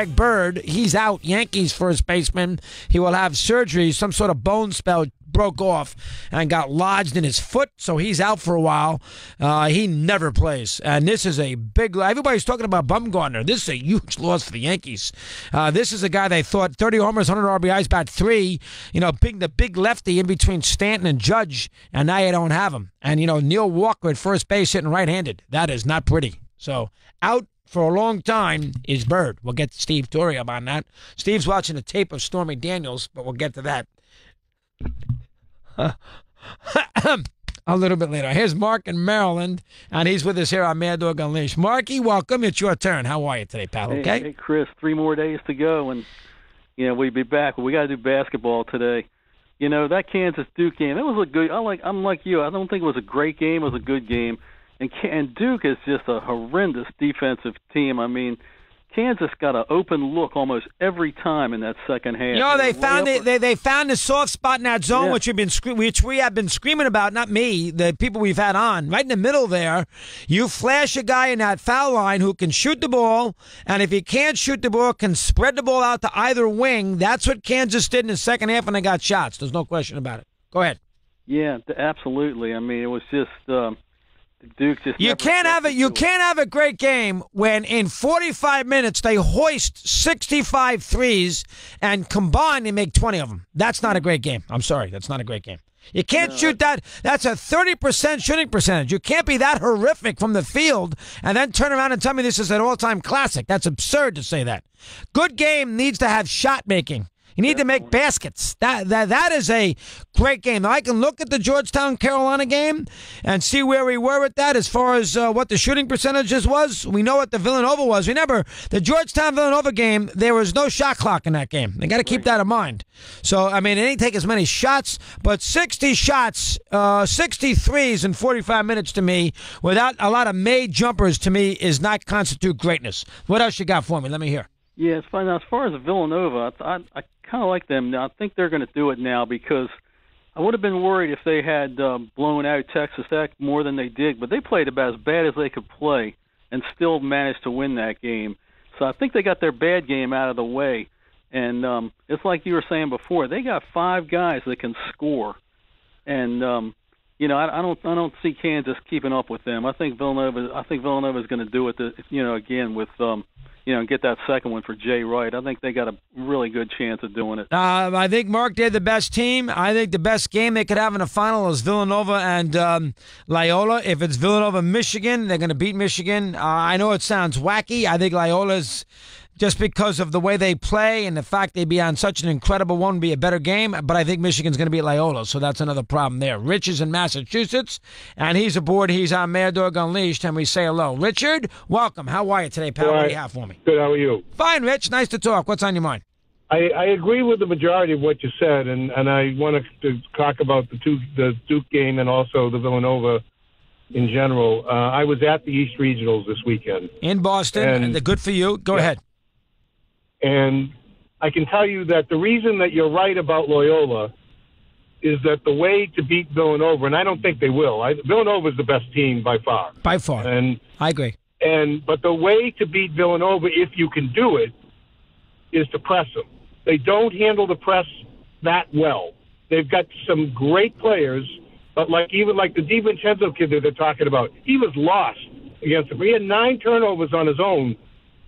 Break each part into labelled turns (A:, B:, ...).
A: Bird, he's out. Yankees first baseman. He will have surgery. Some sort of bone spell broke off and got lodged in his foot, so he's out for a while. He never plays. And this is a big... Everybody's talking about Bumgarner. This is a huge loss for the Yankees. This is a guy they thought 30 homers, 100 RBIs, bat 3. The big lefty in between Stanton and Judge, and now you don't have him. And, Neil Walker at first base hitting right-handed. That is not pretty. So, out for a long time is Bird. We'll get Steve Torrey up on that. Steve's watching a tape of Stormy Daniels, but we'll get to that a little bit later. Here's Mark in Maryland, and he's with us here on Mad Dog Unleashed. Marky, welcome. It's your turn. How are you today, pal? Okay?
B: Hey, Chris, 3 more days to go, and we'll be back. We got to do basketball today. That Kansas Duke game, that was a good. I'm like you. I don't think it was a great game. It was a good game. And Duke is just a horrendous defensive team. I mean, Kansas got an open look almost every time in that second half.
A: They found the soft spot in that zone, which we have been screaming about. Not me, the people we've had on. Right in the middle there, you flash a guy in that foul line who can shoot the ball, and if he can't shoot the ball, can spread the ball out to either wing. That's what Kansas did in the second half, and they got shots. There's no question about it. Go ahead.
B: Yeah, absolutely. I mean, it was just. Duke just
A: you can't have a great game when in 45 minutes they hoist 65 threes and combine and make 20 of them. That's not a great game. I'm sorry. That's not a great game. You can't shoot that. That's a 30% shooting percentage. You can't be that horrific from the field and then turn around and tell me this is an all-time classic. That's absurd to say that. Good game needs to have shot making. You need to make baskets. That is a great game. Now, I can look at the Georgetown-Carolina game and see where we were at that as far as what the shooting percentages was. We know what the Villanova was. Remember, the Georgetown-Villanova game, there was no shot clock in that game. They got to keep that in mind. So, I mean, it didn't take as many shots, but 60 shots, 60 threes in 45 minutes to me, without a lot of made jumpers to me, is not constitute greatness. What else you got for me? Let me hear.
B: Yeah, it's fine. Now, as far as Villanova, I kind of like them. Now, I think they're going to do it now because I would have been worried if they had blown out Texas Tech more than they did, but they played about as bad as they could play and still managed to win that game. So I think they got their bad game out of the way. And it's like you were saying before, they got 5 guys that can score. And I don't see Kansas keeping up with them. I think Villanova is going to do it. Again with get that second one for Jay Wright. I think they got a really good chance of doing it.
A: I think, Mark, they're the best team. I think the best game they could have in the final is Villanova and Loyola. If it's Villanova-Michigan, they're going to beat Michigan. I know it sounds wacky. I think Loyola's, just because of the way they play and the fact they'd be on such an incredible one, would be a better game. But I think Michigan's going to beat Loyola, so that's another problem there. Rich is in Massachusetts, and he's aboard. He's on Mad Dog Unleashed, and we say hello. Richard, welcome. How are you today, pal?
C: All right.
A: What do you have for me?
C: Good. How are you?
A: Fine, Rich. Nice to talk. What's on your mind?
C: I agree with the majority of what you said, and I want to talk about the Duke game and also the Villanova in general. I was at the East Regionals this weekend.
A: In Boston. And good for you. Go ahead.
C: And I can tell you that the reason that you're right about Loyola is that the way to beat Villanova, and I don't think they will. Villanova is the best team by far.
A: By far.
C: And
A: I agree.
C: But the way to beat Villanova, if you can do it, is to press them. They don't handle the press that well. They've got some great players, but even like the DiVincenzo kid that they're talking about, he was lost against them. He had 9 turnovers on his own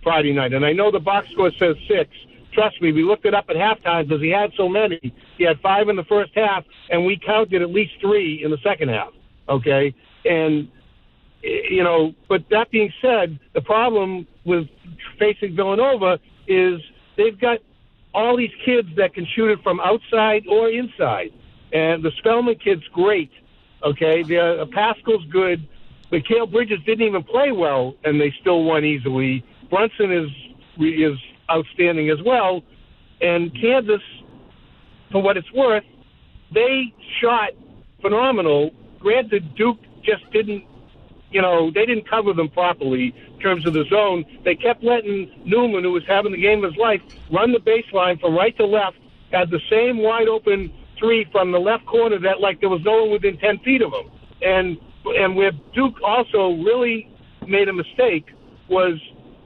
C: Friday night, and I know the box score says 6. Trust me, we looked it up at halftime because he had so many. He had 5 in the first half, and we counted at least 3 in the second half, okay? And, but that being said, the problem with facing Villanova is they've got all these kids that can shoot it from outside or inside. And the Spellman kid's great, okay? Pascal's good. Mikal Bridges didn't even play well, and they still won easily. Brunson is outstanding as well. And Kansas, for what it's worth, they shot phenomenal. Granted, Duke just didn't, they didn't cover them properly in terms of the zone. They kept letting Newman, who was having the game of his life, run the baseline from right to left, had the same wide-open 3 from the left corner that, there was no one within 10 feet of him. And where Duke also really made a mistake was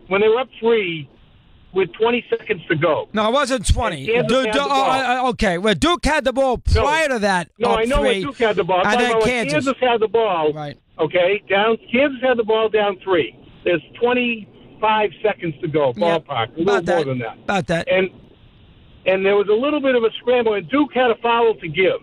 C: when they were up 3, with 20 seconds to go.
A: No, it wasn't 20. Okay, well, Duke had the ball prior to that.
C: No, I know when Duke had the ball.
A: And then
C: Kansas had the ball.
A: Right.
C: Okay, Kansas had the ball down 3. There's 25 seconds to go, ballpark. A little more than that.
A: About that.
C: And there was a little bit of a scramble, and Duke had a foul to give.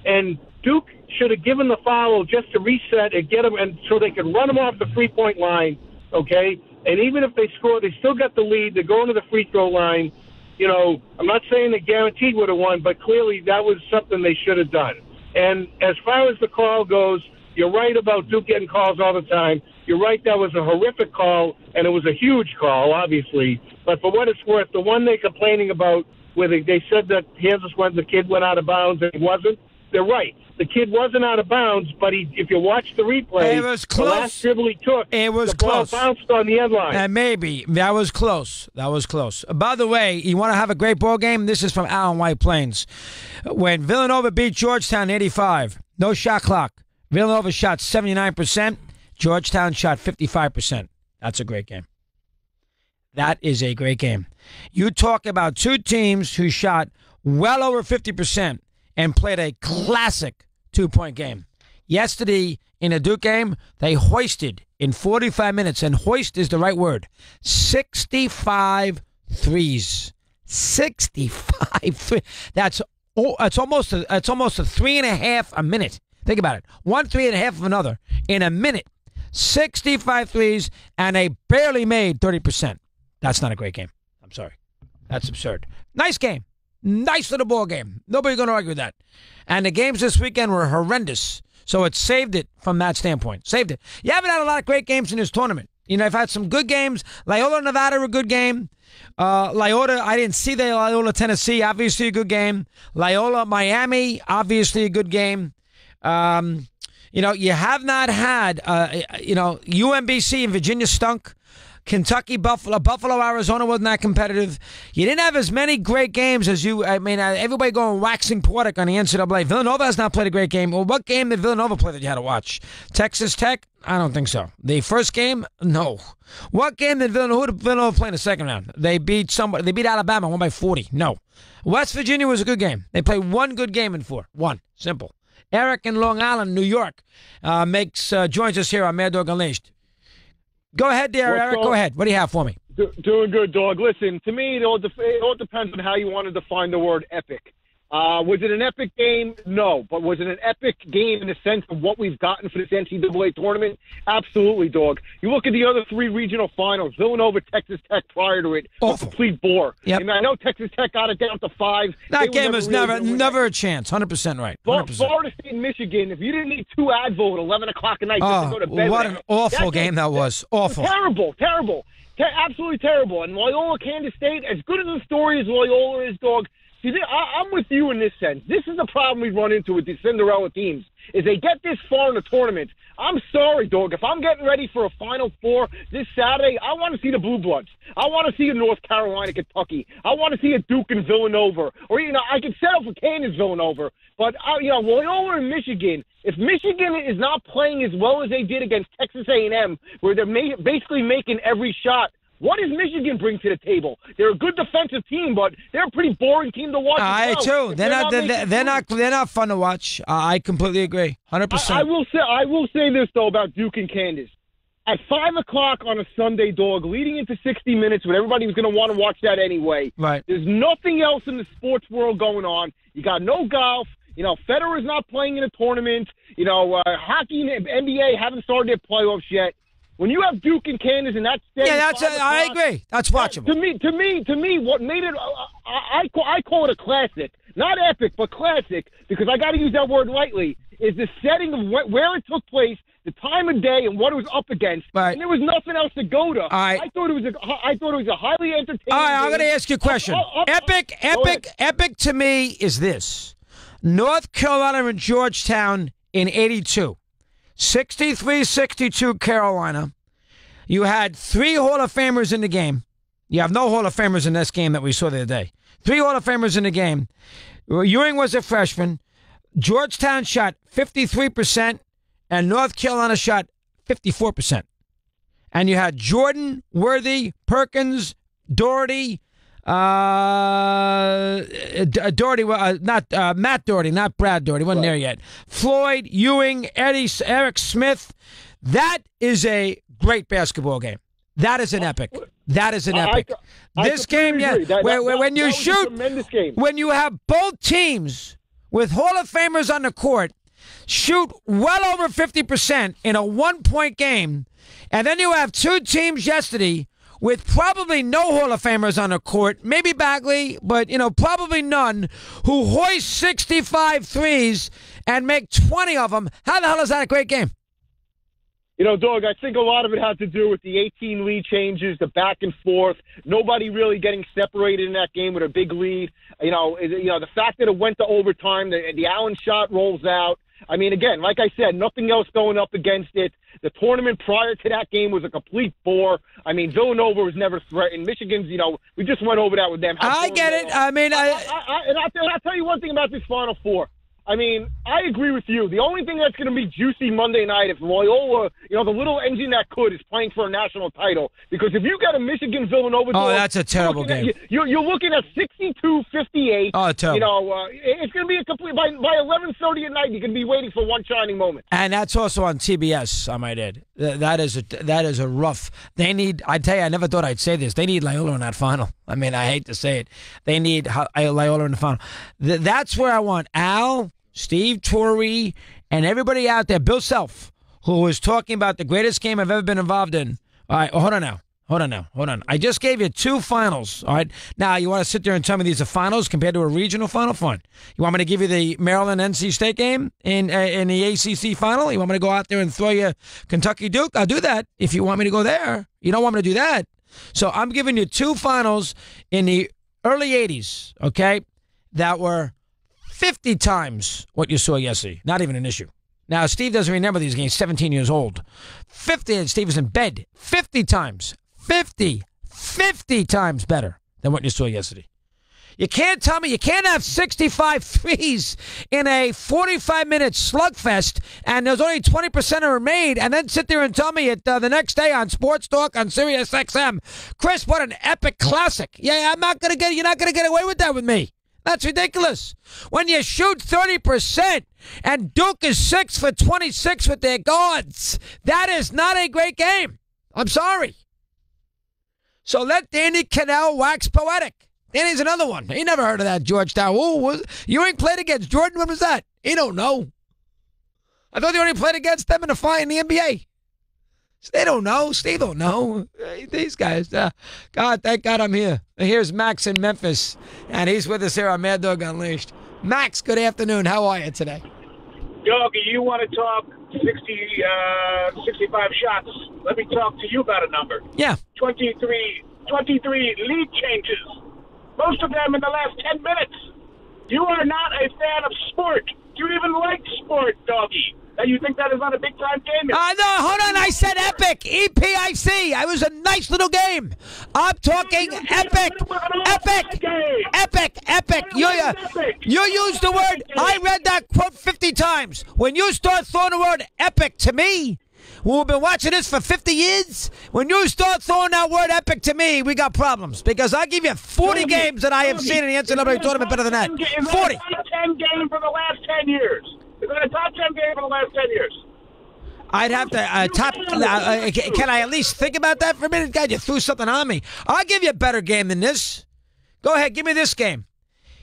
C: And Duke should have given the foul just to reset and get them, and so they could run them off the three-point line, okay? And even if they score, they still got the lead. They're going to the free throw line. You know, I'm not saying they guaranteed would have won, but clearly that was something they should have done. And as far as the call goes, you're right about Duke getting calls all the time. You're right, that was a horrific call, and it was a huge call, obviously. But for what it's worth, the one they're complaining about, where they said that the kid went out of bounds and he wasn't, they're right. The kid wasn't out of bounds, but if you watch the replay,
A: it was close.
C: The last dribble he took,
A: it was
C: the ball
A: close.
C: Bounced on the end line.
A: And maybe. That was close. By the way, you want to have a great ball game? This is from Allen White Plains. When Villanova beat Georgetown 85, no shot clock. Villanova shot 79%. Georgetown shot 55%. That's a great game. That is a great game. You talk about two teams who shot well over 50% and played a classic two-point game. Yesterday, in a Duke game, they hoisted in 45 minutes, and hoist is the right word, 65 threes. 65 threes. It's almost a 3.5 a minute. Think about it. 1 3.5 of another in a minute. 65 threes, and they barely made 30%. That's not a great game. I'm sorry. That's absurd. Nice game. Nice little ball game. Nobody's going to argue with that. And the games this weekend were horrendous. So it saved it from that standpoint. Saved it. You haven't had a lot of great games in this tournament. You know, I've had some good games. Loyola, Nevada, a good game. Loyola, I didn't see the Loyola, Tennessee. Obviously a good game. Loyola, Miami, obviously a good game. You know, you have not had, UMBC and Virginia stunk. Kentucky, Buffalo, Arizona wasn't that competitive. You didn't have as many great games as everybody going waxing poetic on the NCAA. Villanova has not played a great game. Well, what game did Villanova play that you had to watch? Texas Tech? I don't think so. The first game? No. What game did Villanova play in the second round? They beat somebody. They beat Alabama, won by 40. No. West Virginia was a good game. They played one good game in 4. One. Simple. Eric in Long Island, New York, joins us here on Mad Dog Unleashed. Go ahead there, Eric. Go ahead. What do you have for me?
D: Doing good, dog. Listen, to me, it all depends on how you want to define the word epic. Was it an epic game? No. But was it an epic game in the sense of what we've gotten for this NCAA tournament? Absolutely, dog. You look at the other 3 regional finals, Villanova, Texas Tech prior to it, a complete bore.
A: Yep.
D: And I know Texas Tech got it down to 5.
A: That game was never a chance. 100% right. 100%.
D: Florida State and Michigan, if you didn't need 2 Advil at 11 o'clock at night just to go to bed.
A: What an awful game that was. Awful.
D: Terrible. Absolutely terrible. And Loyola, Kansas State, as good as the story as Loyola is, dog, see, I'm with you in this sense. This is the problem we run into with these Cinderella teams, is they get this far in the tournament. I'm sorry, dog. If I'm getting ready for a Final Four this Saturday, I want to see the Blue Bloods. I want to see a North Carolina, Kentucky. I want to see a Duke and Villanova. Or, I could settle for Kansas, Villanova. But, Loyola and Michigan, if Michigan is not playing as well as they did against Texas A&M, where they're basically making every shot, what does Michigan bring to the table? They're a good defensive team, but they're a pretty boring team to watch.
A: I too. They're not fun to watch. I completely agree. 100%.
D: I will say this though about Duke and Kansas. At 5 o'clock on a Sunday, dog, leading into 60 minutes, when everybody was going to want to watch that anyway.
A: Right.
D: There's nothing else in the sports world going on. You got no golf. Federer's not playing in a tournament. Hockey and NBA haven't started their playoffs yet. When you have Duke and Kansas and that's
A: I agree. That's watchable.
D: To me, what made it, I call it a classic, not epic, but classic, because I got to use that word lightly. Is the setting of where it took place, the time of day, and what it was up against.
A: Right.
D: And there was nothing else to go to.
A: All right.
D: I thought it was a highly entertaining.
A: All right, I'm
D: game.
A: going to ask you a question. Epic to me is this: North Carolina and Georgetown in '82. 63-62 Carolina. You had 3 Hall of Famers in the game. You have no Hall of Famers in this game that we saw the other day. 3 Hall of Famers in the game. Ewing was a freshman. Georgetown shot 53%, and North Carolina shot 54%. And you had Jordan, Worthy, Perkins, Doherty, Matt Doherty, not Brad Doherty, wasn't there yet. Floyd, Ewing, Eric Smith. That is a great basketball game. That is an epic. That is an epic. This game, when you shoot, when you have both teams with Hall of Famers on the court, shoot well over 50% in a 1-point game, and then you have two teams yesterday with probably no Hall of Famers on the court, maybe Bagley, but probably none, who hoist 65 threes and make 20 of them. How the hell is that a great game?
D: Dog, I think a lot of it had to do with the 18 lead changes, the back and forth, nobody really getting separated in that game with a big lead. The fact that it went to overtime, the Allen shot rolls out. I mean, again, like I said, nothing else going up against it. The tournament prior to that game was a complete bore. I mean, Villanova was never threatened. Michigan's, we just went over that with them.
A: I get it. I mean,
D: I'll tell you one thing about this Final Four. I mean, I agree with you. The only thing that's going to be juicy Monday night if Loyola, the little engine that could, is playing for a national title. Because if you got a Michigan-Villanova...
A: Oh, that's a terrible game.
D: You're looking at 62-58.
A: Oh, terrible.
D: It's going to be a complete... By 11:30 at night, you're going to be waiting for one shining moment.
A: And that's also on TBS, I might add. That is a rough... They need... I tell you, I never thought I'd say this. They need Loyola in that final. I mean, I hate to say it. They need Loyola in the final. That's where I want Al, Steve Torrey, and everybody out there, Bill Self, who was talking about the greatest game I've ever been involved in. All right, hold on now. I just gave you two finals, all right? Now, you want to sit there and tell me these are finals compared to a regional final? Fine. You want me to give you the Maryland-NC State game in the ACC final? You want me to go out there and throw you Kentucky-Duke? I'll do that if you want me to go there. You don't want me to do that. So I'm giving you two finals in the early 80s, okay, that were 50 times what you saw yesterday. Not even an issue. Now, Steve doesn't remember these games, 17 years old. 50, and Steve was in bed. 50 times better than what you saw yesterday. You can't tell me you can't have 65 threes in a 45-minute slugfest and there's only 20% of them made, and then sit there and tell me it the next day on Sports Talk on Sirius XM. Chris, what an epic classic. Yeah, you're not going to get away with that with me. That's ridiculous. When you shoot 30% and Duke is 6 for 26 with their guards, that is not a great game. I'm sorry. So let Danny Cannell wax poetic. Danny's another one. He never heard of that Georgetown. Ewing played against Jordan. When was that? He don't know. I thought they only played against them in the NBA. They don't know. Steve don't know. These guys. God, thank God I'm here. Here's Max in Memphis, and he's with us here on Mad Dog Unleashed. Max, good afternoon. How are you today?
E: Doggy, you want to talk 65 shots. Let me talk to you about a number.
A: Yeah.
E: 23 lead changes. Most of them in the last 10 minutes. You are not a fan of sport. Do you even like sport, Doggy? You think that is not a big-time game?
A: No, hold on. I said epic. EPIC. It was a nice little game. I'm talking epic. Epic. You used the word, I read that quote 50 times. When you start throwing the word epic to me, we've been watching this for 50 years. When you start throwing that word epic to me, we got problems. Because I'll give you 40 games that I have seen in the NCAA tournament better than that. 40.
E: It's been a 10 game for the last 10 years. It's been a top 10 game for the last 10 years.
A: I'd have to can I at least think about that for a minute? God, you threw something on me. I'll give you a better game than this. Go ahead, give me this game.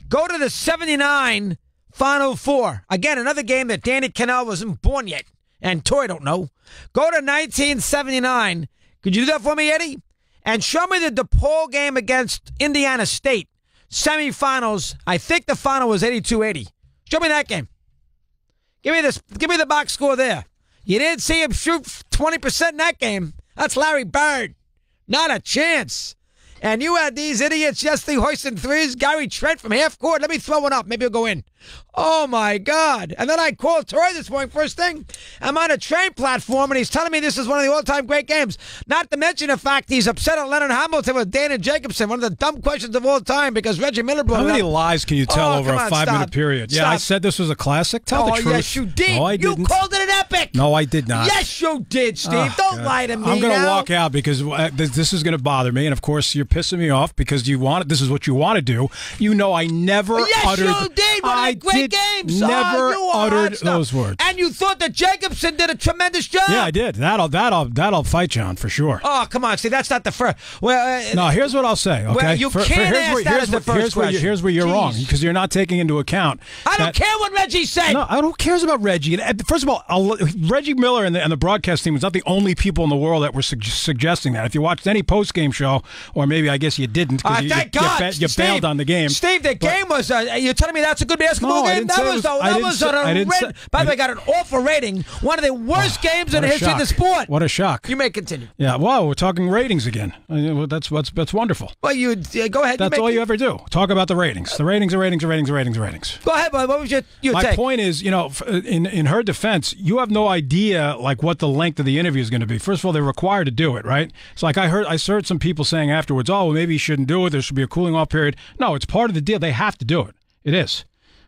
A: Go to the 79 Final Four. Again, another game that Danny Cannell wasn't born yet. And Toy don't know. Go to 1979. Could you do that for me, Eddie? And show me the DePaul game against Indiana State. Semifinals. I think the final was 82-80. Show me that game. Give me the box score there. You didn't see him shoot 20% in that game. That's Larry Bird. Not a chance. And you had these idiots yesterday hoisting threes. Gary Trent from half court. Let me throw one up. Maybe he'll go in. Oh, my God. And then I called Troy this morning, first thing. I'm on a train platform, and he's telling me this is one of the all-time great games. Not to mention the fact he's upset at Leonard Hamilton with Dana Jacobson, one of the dumb questions of all time, because Reggie Miller brought
F: How
A: it
F: many
A: up.
F: lies can you tell over a 5-minute period?
A: Stop.
F: Yeah, I said this was a classic. Tell the truth.
A: Oh, yes, you did.
F: No, I didn't.
A: You called it an epic.
F: No, I did not.
A: Yes, you did, Steve. Don't lie to me
F: I'm going to
A: now.
F: walk out because this is going to bother me. And, of course, you're pissing me off because this is what you want to do. You know I never uttered.
A: Yes, you did. One of the great games.
F: Never uttered those words.
A: And you thought that Jacobson did a tremendous job.
F: Yeah, I did. That'll fight you on for sure.
A: Oh, come on. See, that's not the first. Well,
F: no, here's what I'll say, okay?
A: Well, you can't ask that as the first question.
F: Here's where you're wrong, because you're not taking into account.
A: I don't care what Reggie said.
F: No, I don't care about Reggie. First of all, Reggie Miller and the broadcast team was not the only people in the world that were suggesting that. If you watched any post-game show, or maybe I guess you didn't, because you bailed on the game.
A: Steve, the game was, you're telling me that's a good basketball game? By the way, got an awful rating. One of the worst games in the history of the sport.
F: What a shock.
A: You may continue.
F: Yeah, wow, we're talking ratings again. That's wonderful.
A: Well, you go ahead.
F: That's all you ever do. Talk about the ratings. The ratings. Go
A: ahead, boy. What was your
F: My
A: take?
F: point is, in her defense, you have no idea like what the length of the interview is going to be. First of all, they're required to do it, right? It's like I heard some people saying afterwards, oh, well, maybe you shouldn't do it. There should be a cooling off period. No, it's part of the deal. They have to do it. It is.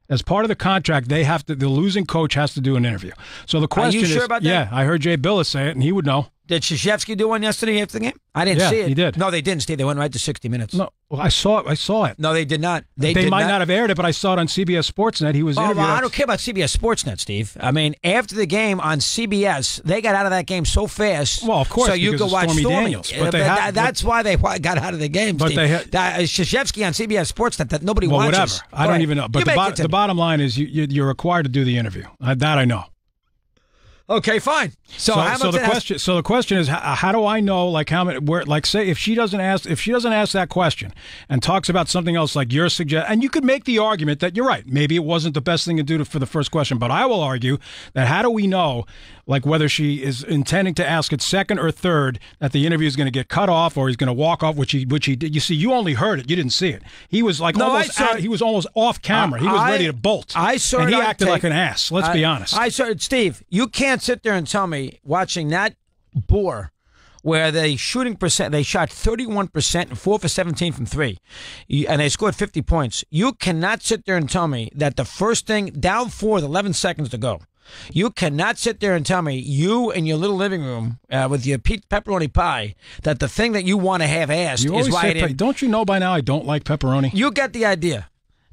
F: As part of the contract, the losing coach has to do an interview. So the question is,
A: Are you sure about that?
F: Yeah, I heard Jay Billis say it, and he would know.
A: Did Krzyzewski do one yesterday after the game? I didn't see it.
F: He did.
A: No, they didn't, Steve. They went right to 60 minutes.
F: No, well, I saw it.
A: No, they did not.
F: They might not have aired it, but I saw it on CBS Sportsnet. He was interviewed.
A: Well, I don't care about CBS Sportsnet, Steve. I mean, after the game on CBS, they got out of that game so fast.
F: Well, of course,
A: so you could watch
F: Stormy Daniels. But
A: that's why they got out of the game,
F: but
A: Steve. Krzyzewski on CBS Sportsnet that nobody watches.
F: Whatever. I don't even know. But the bottom line is you're required to do the interview. That I know.
A: Okay, fine. So
F: the question is, how do I know, like, how many, where, like, say if she doesn't ask that question and talks about something else, like your and you could make the argument that you're right, maybe it wasn't the best thing to do for the first question, but I will argue that how do we know, like, whether she is intending to ask it second or third, that the interview is going to get cut off or he's going to walk off, which he did. You see, you only heard it, you didn't see it. He was like he was almost off camera. He was ready to bolt.
A: I saw
F: and
A: it.
F: He acted like an ass. Let's be honest.
A: I saw it, Steve. You can't sit there and tell me watching that bore where they shot 31% and 4 for 17 from 3, and they scored 50 points. You cannot sit there and tell me that the first thing down 4 with 11 seconds to go. You cannot sit there and tell me, you in your little living room with your pepperoni pie, that the thing that you want to have asked is why it didn't.
F: Don't you know by now I don't like pepperoni?
A: You get the idea.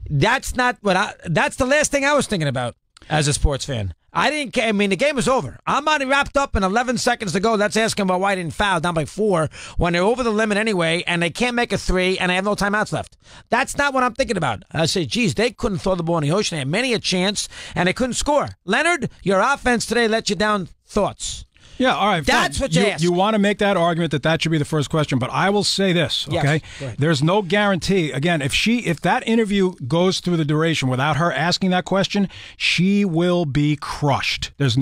A: That's not what that's the last thing I was thinking about as a sports fan. I didn't care. I mean, the game was over. I'm already wrapped up in 11 seconds to go. That's asking about why I didn't foul down by 4 when they're over the limit anyway, and they can't make a 3, and they have no timeouts left. That's not what I'm thinking about. I say, geez, they couldn't throw the ball in the ocean. They had many a chance, and they couldn't score. Leonard, your offense today let you down. Thoughts?
F: Yeah, all right.
A: That's what you asked.
F: You want to make that argument that should be the first question, but I will say this, okay?
A: Yes,
F: there's no guarantee. Again, if that interview goes through the duration without her asking that question, she will be crushed. There's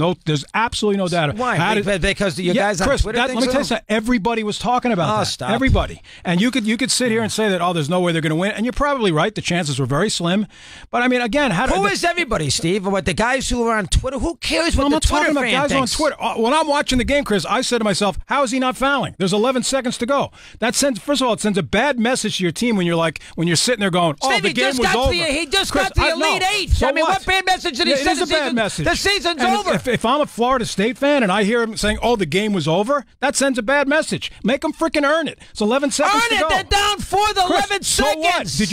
F: absolutely no doubt.
A: Why? Because you guys on
F: Chris,
A: Twitter
F: let me tell you something. Everybody was talking about that.
A: Stop.
F: Everybody. And you could sit here and say that, there's no way they're going to win, and you're probably right. The chances were very slim. But I mean, again,
A: who is everybody, Steve? What the guys who are on Twitter? Who cares what
F: I'm
A: the
F: not
A: Twitter
F: talking about guys
A: thinks?
F: on Twitter. When I'm watching the game, Chris, I said to myself, how is he not fouling? There's 11 seconds to go. First of all, it sends a bad message to your team when you're sitting there going,
A: Steve,
F: the game was over.
A: He just got the Elite Eight.
F: So
A: I mean, what bad message did he send?
F: It is a bad message.
A: The season's over.
F: If I'm a Florida State fan and I hear him saying, the game was over, that sends a bad message. Make them freaking earn it. It's 11 seconds to go.
A: They're down for the 11 seconds.
F: So what? Did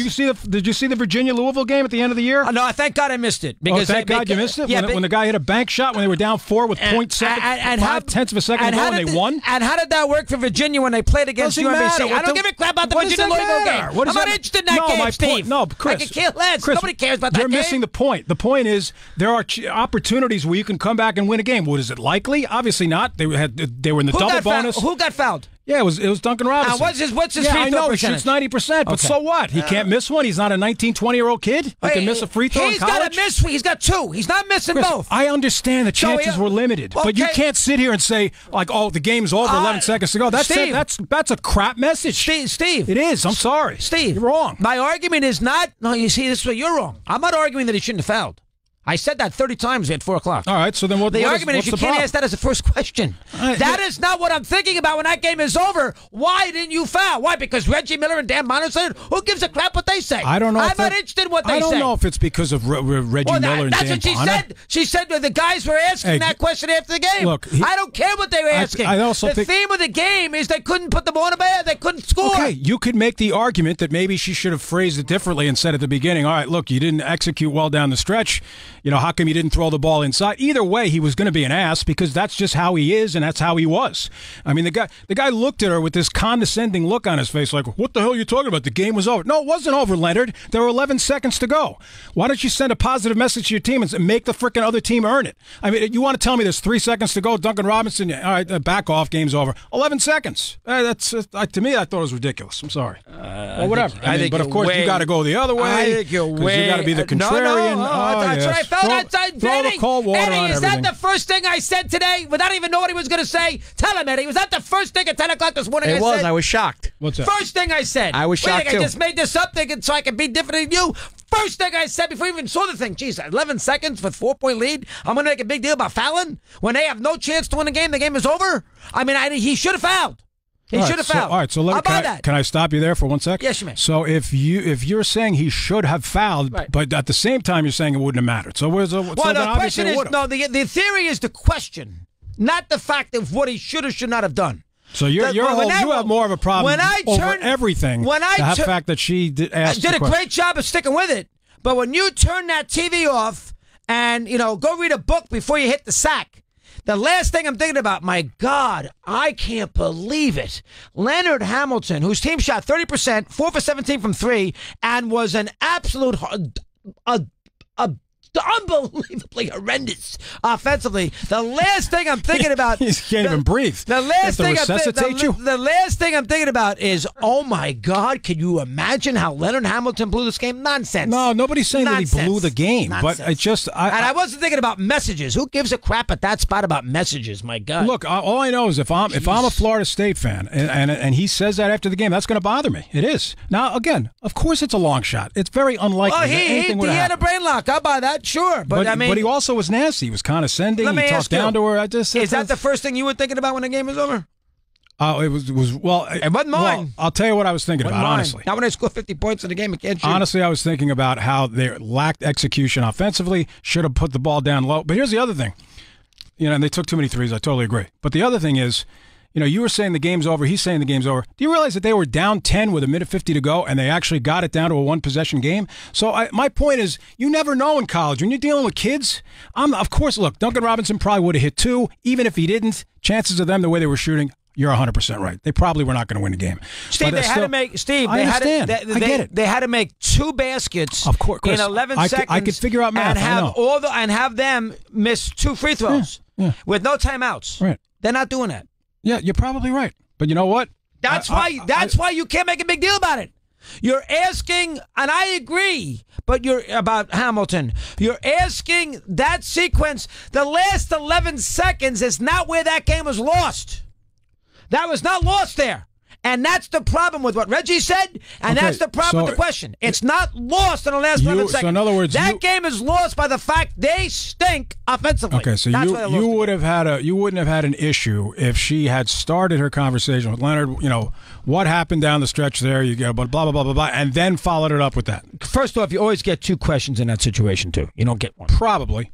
F: you see the Virginia-Louisville game at the end of the year?
A: No, thank God I missed it.
F: Thank God you missed it?
A: Yeah,
F: when the guy hit a bank shot when they were down 4 with 0.5 of a second to go and they won?
A: And how did that work for Virginia when they played against UMBC? I don't give a crap about the Virginia-Louisville game. I'm not interested in that game, Steve.
F: No, Chris.
A: I could care less. Nobody cares about that game.
F: You're missing the point. The point is there are opportunities where you can come back and win a game. What is it likely? Obviously not. They were in the double bonus.
A: Who got fouled?
F: Yeah, it was Duncan Robinson.
A: What's his free throw percentage?
F: He shoots 90%, but so what? He can't miss one. He's not a 19, 20-year-old kid. He can miss a free throw in college.
A: He's got 2. He's not missing both.
F: I understand the chances were limited, but you can't sit here and say, like, the game's over, 11 seconds to go. That's a crap message.
A: Steve.
F: It is. I'm sorry.
A: Steve.
F: You're wrong.
A: My argument is not, no, you see, this is where you're wrong. I'm not arguing that he shouldn't have fouled. I said that 30 times at 4 o'clock.
F: All right, so then
A: the argument is you can't ask that as a first question. That is not what I'm thinking about when that game is over. Why didn't you foul? Why? Because Reggie Miller and Dan Bonner said, who gives a crap what they say?
F: I don't know.
A: I'm not interested in what they say.
F: I don't know if it's because of Reggie Miller and Dan Bonner.
A: That's what she said. She said the guys were asking that question after the game.
F: Look,
A: I don't care what they were asking.
F: I also
A: the theme of the game is they couldn't put the ball in the ball. They couldn't score.
F: Okay, you could make the argument that maybe she should have phrased it differently and said at the beginning, all right, look, you didn't execute well down the stretch. How come you didn't throw the ball inside? Either way, he was going to be an ass because that's just how he is and that's how he was. I mean, the guy looked at her with this condescending look on his face like, what the hell are you talking about? The game was over. No, it wasn't over, Leonard. There were 11 seconds to go. Why don't you send a positive message to your team and make the freaking other team earn it? I mean, you want to tell me there's 3 seconds to go, Duncan Robinson, all right, back off, game's over. 11 seconds. To me, I thought it was ridiculous. I'm sorry. Well, whatever. But of course, you got to go the other way.
A: I think you're way.
F: You got to be the contrarian.
A: That's what I felt.
F: Throw the cold water
A: Eddie,
F: on
A: is
F: everything.
A: that the first thing I said today without even knowing what he was going to say? Tell him, Eddie. Was that the first thing at 10 o'clock this morning I said?
G: I was shocked.
F: What's that?
A: First thing I said.
G: I was shocked, too.
A: I just made this up thinking so I could be different than you. First thing I said before you even saw the thing. Jeez, 11 seconds with 4-point lead. I'm going to make a big deal about fouling when they have no chance to win the game. The game is over. I mean, he should have fouled. He should have fouled.
F: All right, so can I stop you there for 1 sec?
A: Yes, you may.
F: So if you're saying he should have fouled,
A: right,
F: but at the same time you're saying it wouldn't have mattered. So the
A: question is the theory is the question, not the fact of what he should or should not have done.
F: So you have more of a problem over everything. The fact that she did a
A: great job of sticking with it, but when you turn that TV off and go read a book before you hit the sack. The last thing I'm thinking about, my God, I can't believe it. Leonard Hamilton, whose team shot 30%, 4 for 17 from 3, and was an absolute unbelievably horrendous offensively. The last thing I'm thinking about,
F: you can't even breathe.
A: The last thing I'm thinking about is, oh my God, can you imagine how Leonard Hamilton blew this game? Nonsense.
F: No, nobody's saying that he blew the game,
A: Nonsense.
F: but
A: I wasn't thinking about messages. Who gives a crap at that spot about messages? My God.
F: Look, all I know is if I'm a Florida State fan and he says that after the game, that's going to bother me. It is. Now, again, of course, it's a long shot. It's very unlikely.
A: Well, he had a brain lock. I'll buy that. Sure, but I mean,
F: but he also was nasty. He was condescending. He talked down to her.
A: Is that the first thing you were thinking about when the game was over?
F: It was well.
A: It wasn't mine.
F: Well, I'll tell you what I was thinking about. Honestly,
A: not when I score 50 points in the game. I can't shoot.
F: Honestly, I was thinking about how they lacked execution offensively. Should have put the ball down low. But here's the other thing. And they took too many threes. I totally agree. But the other thing is, you were saying the game's over. He's saying the game's over. Do you realize that they were down 10 with 1:50 to go, and they actually got it down to a one-possession game? So my point is, you never know in college. When you're dealing with kids, of course, look, Duncan Robinson probably would have hit 2. Even if he didn't, chances of them, the way they were shooting, you're 100% right. They probably were not going to win the game.
A: Steve, I understand. I get it. They had to make 2 baskets
F: of course, Chris,
A: in 11 seconds.
F: I could figure out math.
A: And have them miss 2 free throws with no timeouts.
F: Right.
A: They're not doing that.
F: Yeah, you're probably right. But you know what?
A: That's why you can't make a big deal about it. You're asking, and I agree, but you're about Hamilton. You're asking that sequence. The last 11 seconds is not where that game was lost. That was not lost there. And that's the problem with what Reggie said, and that's the problem with the question. It's not lost in the last 11 seconds.
F: So in other words,
A: that game is lost by the fact they stink offensively.
F: Okay, so you wouldn't have had an issue if she had started her conversation with Leonard. What happened down the stretch there? You go, blah blah blah blah blah, and then followed it up with that.
A: First off, you always get 2 questions in that situation too. You don't get 1.
F: Probably.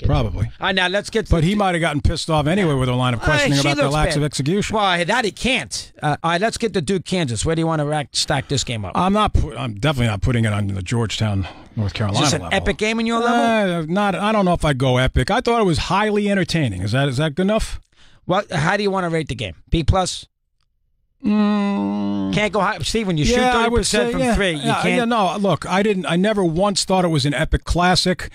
F: Probably.
A: All right, now let's get.
F: But he might have gotten pissed off anyway with a line of questioning about the lack of execution.
A: Well, that he can't. All right, let's get to Duke, Kansas. Where do you want to stack this game up?
F: I'm definitely not putting it on the Georgetown, North Carolina
A: level. Is this an epic game in your level?
F: I don't know if I'd go epic. I thought it was highly entertaining. Is that good enough?
A: Well, how do you want to rate the game? B+? Can't go high, Steve. When you shoot 30% from 3, you can't.
F: No, look, I never once thought it was an epic classic.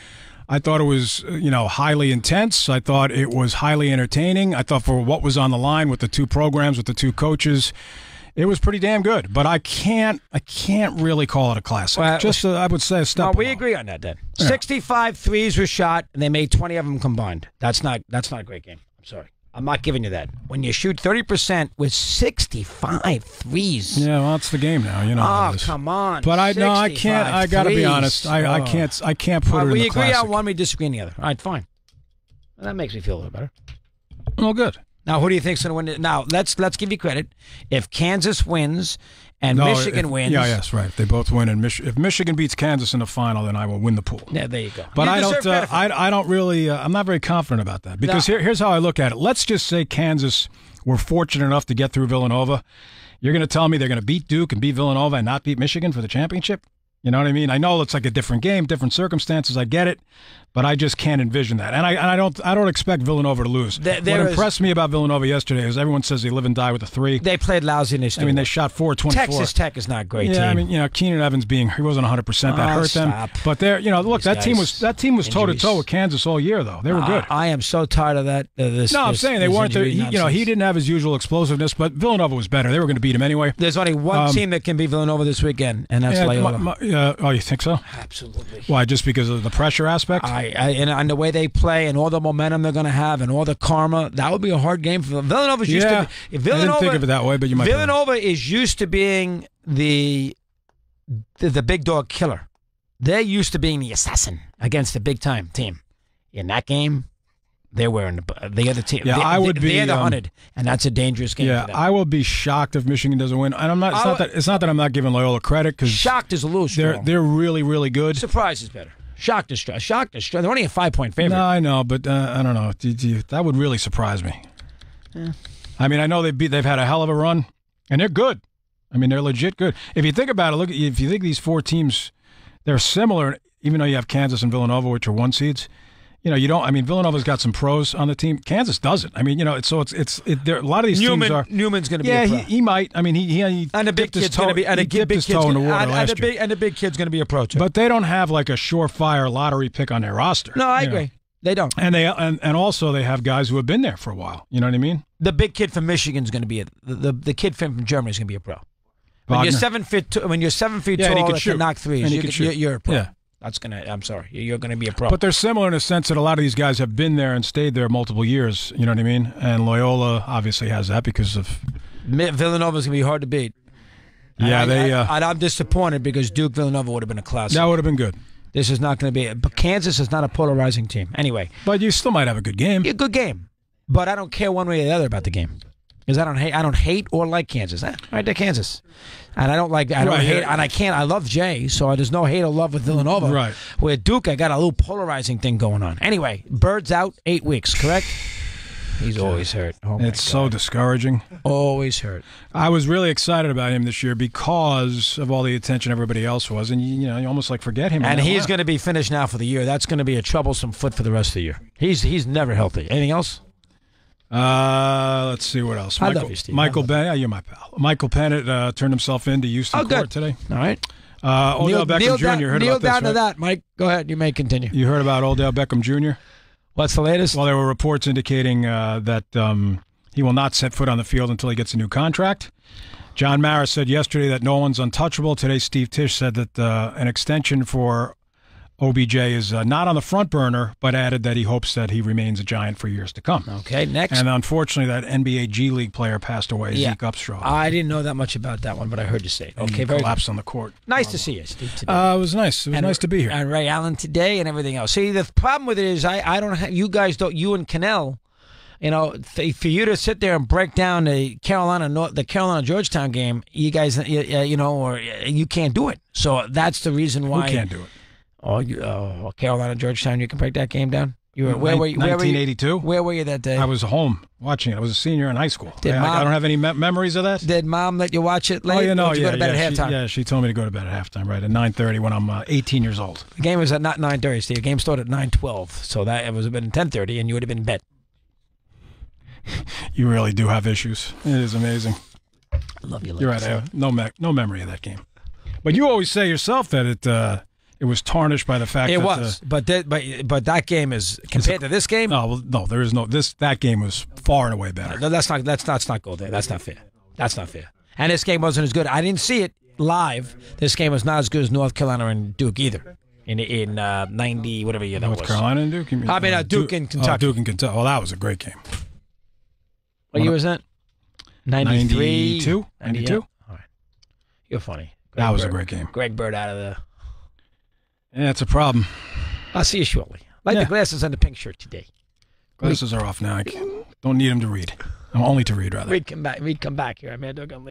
F: I thought it was, highly intense. I thought it was highly entertaining. I thought for what was on the line with the 2 programs, with the 2 coaches, it was pretty damn good. But I can't really call it a classic. Well, I would say a step.
A: We agree on that then. Yeah. 65 threes were shot, and they made 20 of them combined. That's not a great game. I'm sorry. I'm not giving you that. When you shoot 30% with 65 threes.
F: Yeah, well, that's the game now. You know.
A: Oh, come on.
F: But I can't. I got to be honest. I can't put it in the
A: we agree
F: classic.
A: on one, we disagree on the other. All right, fine. Well, that makes me feel a little better.
F: Well, good.
A: Now, who do you think's going to win it? Now, let's give you credit. If Kansas wins and Michigan wins.
F: Yeah, yes, right. If they both win, and if Michigan beats Kansas in the final, then I will win the pool.
A: Yeah, there you go.
F: But
A: I
F: don't really. I'm not very confident about that because here's how I look at it. Let's just say Kansas were fortunate enough to get through Villanova. You're going to tell me they're going to beat Duke and beat Villanova and not beat Michigan for the championship? You know what I mean? I know it's like a different game, different circumstances. I get it, but I just can't envision that. And I don't expect Villanova to lose. What impressed me about Villanova yesterday is everyone says they live and die with a 3.
A: They played lousy initially.
F: I mean, they shot 4-24.
A: Texas Tech is not a great team.
F: I mean, Keenan Evans he wasn't 100%. That hurt them. But look, that team was toe to toe with Kansas all year though. They were good.
A: I am so tired of that.
F: I'm saying they weren't there. He didn't have his usual explosiveness, but Villanova was better. They were going to beat him anyway.
A: There's only one team that can beat Villanova this weekend, and that's Loyola.
F: Oh, you think so?
A: Absolutely.
F: Why? Just because of the pressure aspect?
A: And the way they play and all the momentum they're going to have and all the karma, that would be a hard game for them. Villanova's used to be. Villanova,
F: I didn't think of it that way, but you might.
A: Villanova is used to being the big dog killer. They're used to being the assassin against the big time team. In that game, they're wearing the other team.
F: Yeah, I would be.
A: They're the hunted, and that's a dangerous game.
F: Yeah,
A: for them.
F: I will be shocked if Michigan doesn't win. And I'm not. It's not that I'm not giving Loyola credit because
A: shocked is a little strong.
F: They're really really good.
A: Surprise is better. Shocked is strong. They're only a 5-point favorite.
F: No, I know, but I don't know. That would really surprise me. Yeah. I mean, I know they've had a hell of a run, and they're good. I mean, they're legit good. If you think about it, if you think these 4 teams, they're similar, even though you have Kansas and Villanova, which are 1 seeds. You don't. I mean, Villanova's got some pros on the team. Kansas doesn't. I mean, it's there. A lot of these teams are.
A: Newman's going to be. Yeah, a pro.
F: He might. I mean, he
A: and the big kid's going to be. And dipped his toe in the water last year. And the big kid's going to be a pro too.
F: But they don't have like a surefire lottery pick on their roster.
A: No, I agree. They don't.
F: And also they have guys who have been there for a while. You know what I mean?
A: The big kid from Michigan's going to be the kid from Germany is going to be a pro. When you're 7 feet tall, and you can knock threes, you're a pro. Yeah. I'm sorry. You're going to be a pro.
F: But they're similar in the sense that a lot of these guys have been there and stayed there multiple years. You know what I mean? And Loyola obviously has that because of.
A: Villanova's going to be hard to beat.
F: Yeah,
A: I'm disappointed because Duke Villanova would have been a classic.
F: That would have been good.
A: This is not going to be. But Kansas is not a polarizing team. Anyway.
F: But you still might have a good game.
A: A good game. But I don't care one way or the other about the game. Because I don't hate or like Kansas. Right, they're Kansas. And I don't hate, and I can't. I love Jay, so there's no hate or love with Villanova.
F: Right.
A: With Duke, I got a little polarizing thing going on. Anyway, Bird's out 8 weeks, correct? He's always hurt.
F: It's so discouraging.
A: Always hurt.
F: I was really excited about him this year because of all the attention everybody else was, and you almost like forget him.
A: And he's going to be finished now for the year. That's going to be a troublesome foot for the rest of the year. He's never healthy. Anything else?
F: Let's see what else.
A: I love you, Steve.
F: Michael Bennett, you're my pal. Michael Bennett turned himself in to Houston Court today.
A: All right.
F: Odell Beckham Jr. Heard
A: kneel
F: about this,
A: down to
F: right?
A: that, Mike. Go ahead. You may continue.
F: You heard about Odell Beckham Jr.?
A: What's the latest?
F: Well, there were reports indicating that he will not set foot on the field until he gets a new contract. John Mara said yesterday that no one's untouchable. Today, Steve Tisch said that an extension for OBJ is not on the front burner, but added that he hopes that he remains a Giant for years to come.
A: Okay, next.
F: And unfortunately, that NBA G League player passed away, Zeke Upstraw.
A: I didn't know that much about that one, but I heard you say it. Okay,
F: very collapsed on the court.
A: Nice to see you, Steve, today.
F: It was nice. It was nice to be here.
A: And Ray Allen today and everything else. See, the problem with it is I don't have, you guys don't, you and Cannell, for you to sit there and break down the Carolina Georgetown game, you guys, or you can't do it. So that's the reason why.
F: Who can't do it?
A: Carolina Georgetown, you can break that game down? Where were you?
F: 1982?
A: Where were you that day?
F: I was home watching it. I was a senior in high school. I don't have any memories of that.
A: Did Mom let you watch it late?
F: Oh,
A: Or did you go to bed at halftime?
F: She told me to go to bed at halftime, right, at 9:30 when I'm 18 years old.
A: The game was at not 9:30, Steve. The game started at 9:12, so that it was been 10:30, and you would have been in bed.
F: You really do have issues. It is amazing.
A: I love you.
F: You're right. I have no memory of that game. But you always say yourself that it was tarnished by the fact
A: it
F: that
A: was. But that game is compared to this game.
F: No, there is no that game was far and away better.
A: No, let's not go there. That's not fair. That's not fair. And this game wasn't as good. I didn't see it live. This game was not as good as North Carolina and Duke either. In 90 whatever year that was.
F: North Carolina and Duke.
A: Duke and Kentucky.
F: Duke and Kentucky. Well, that was a great game.
A: What year was that? 93?
F: 92? 92?
A: All right. You're funny.
F: That was a great game.
A: Greg Bird out of the...
F: Yeah, it's a problem.
A: I'll see you shortly. Like the glasses and the pink shirt today.
F: Glasses are off now. I don't need him to read. Only to read, rather.
A: Read come back here. Mad Dog.